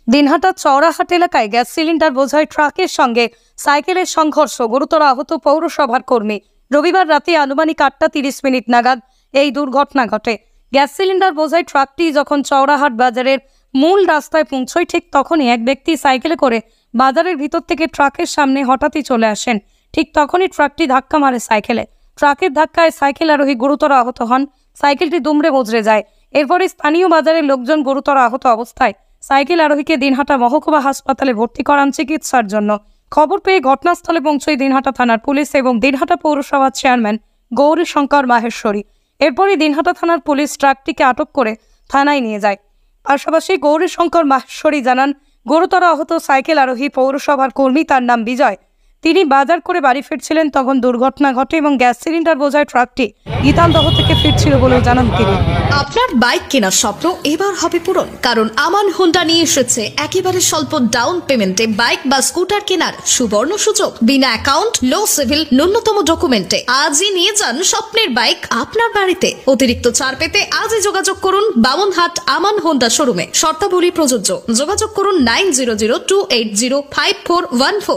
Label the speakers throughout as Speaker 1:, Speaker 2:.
Speaker 1: দিনহাটা চওড়াহাট এলাকায় gas cylinder বোঝাই ট্রাকের সঙ্গে সাইকেলের সংঘর্ষ, গুরুতর আহত পৌরসভার কর্মী। রবিবার রাতে আনুমানিক 8:30 নাগাদ এই দুর্ঘটনা ঘটে। গ্যাস সিলিন্ডার বোঝাই ট্রাকটি যখন চওড়াহাট বাজারের মূল রাস্তায় পৌঁছয়, ঠিক তখনই এক ব্যক্তি সাইকেলে করে বাজারের ভিতর থেকে ট্রাকের সামনে হঠাৎই চলে আসেন। ঠিক তখনই ট্রাকটি ধাক্কা মারে সাইকেলে। ট্রাকের ধাক্কায় সাইকেল আরোহী গুরুতর আহত হন। সাইকেলটি দুমড়ে মুচড়ে যায়। এরপরে স্থানীয় বাজারের লোকজন গুরুতর আহত অবস্থায় সাইকেল আরোহীকে দিনহাটা মহকুমা হাসপাতালে ভর্তি করান চিকিৎসার জন্য। খবর পেয়ে ঘটনাস্থলে পৌঁছয় দিনহাটা থানার পুলিশ এবং দিনহাটা পৌরসভার চেয়ারম্যান গৌরীশঙ্কর মাহেশ্বরী। এরপরই দিনহাটা থানার পুলিশ ট্রাকটিকে আটক করে থানায় নিয়ে যায়। পাশাপাশি গৌরীশঙ্কর মাহেশ্বরী জানান, গুরুতর আহত সাইকেল আরোহী পৌরসভার কর্মী, তার নাম বিজয়। তিনি বাজার করে বাড়ি ফিরছিলেন, তখন দুর্ঘটনা ঘটে এবং গ্যাস সিলিন্ডার বোঝাই ট্রাকটি গীতালদহ থেকে ফিরছিল বলেও জানান তিনি।
Speaker 2: আপনার বাইক কেনার স্বপ্ন এবার হবে পূরণ, কারণ আমান হোন্ডা নিয়ে এসেছে একেবারে স্বল্প ডাউন পেমেন্টে বাইক বা স্কুটার কেনার সুবর্ণ সুযোগ। বিনা অ্যাকাউন্ট, লো সিভিল, ন্যূনতম ডকুমেন্টে আজই নিয়ে যান স্বপ্নের বাইক আপনার বাড়িতে। অতিরিক্ত ছাড় পেতে আজই যোগাযোগ করুন বামনহাট আমান হোন্ডা শোরুমে। শর্তাবলী প্রযোজ্য। যোগাযোগ করুন 9002805414।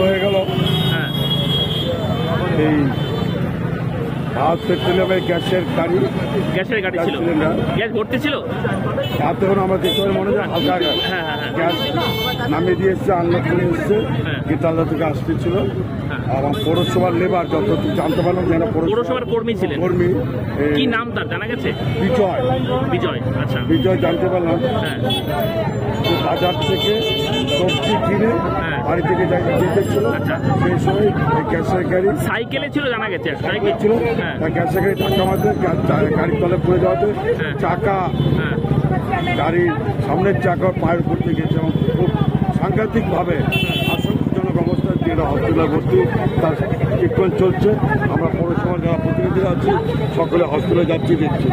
Speaker 3: হয়ে গেল এই গ্যাসের গাড়ি ছিল,
Speaker 4: গ্যাস ভর্তি ছিল।
Speaker 3: তখন আমরা দেখতে পাই মনে হয় হালকা গ্যাস নামিয়ে দিয়ে এসছে, আনলোড করে এসছে, গীতালদা থেকে আসতেছিল। আমার পৌরসভার লেবার যতটুকু জানতে পারলাম যেন
Speaker 4: পৌরসভার কর্মী ছিলেন।
Speaker 3: কর্মী
Speaker 4: কি নাম তার জানা গেছে?
Speaker 3: বিজয়।
Speaker 4: আচ্ছা,
Speaker 3: বিজয় জানতে পারলাম। বাজার থেকে সবজি কিনে বাড়ি থেকে যেতেছিল। সেই সময় গ্যাসের গাড়ি
Speaker 4: সাইকেলে ছিল জানা গেছে,
Speaker 3: সাইকেল ছিল, গ্যাসের গাড়ি ধাক্কা মারতে গাড়ির তলে পড়ে যাওয়াতে চাকা গাড়ির সামনের চাকা পায়ের উপর থেকে গেছে এবং খুব সাংঘাতিকভাবে আশঙ্কাজনক অবস্থায় যেটা হসপিটালে ভর্তি, তার ট্রিটমেন্ট চলছে। আমরা পৌরসভার যারা প্রতিনিধিরা আছি সকলে হসপিটালে যাচ্ছি, দেখছি।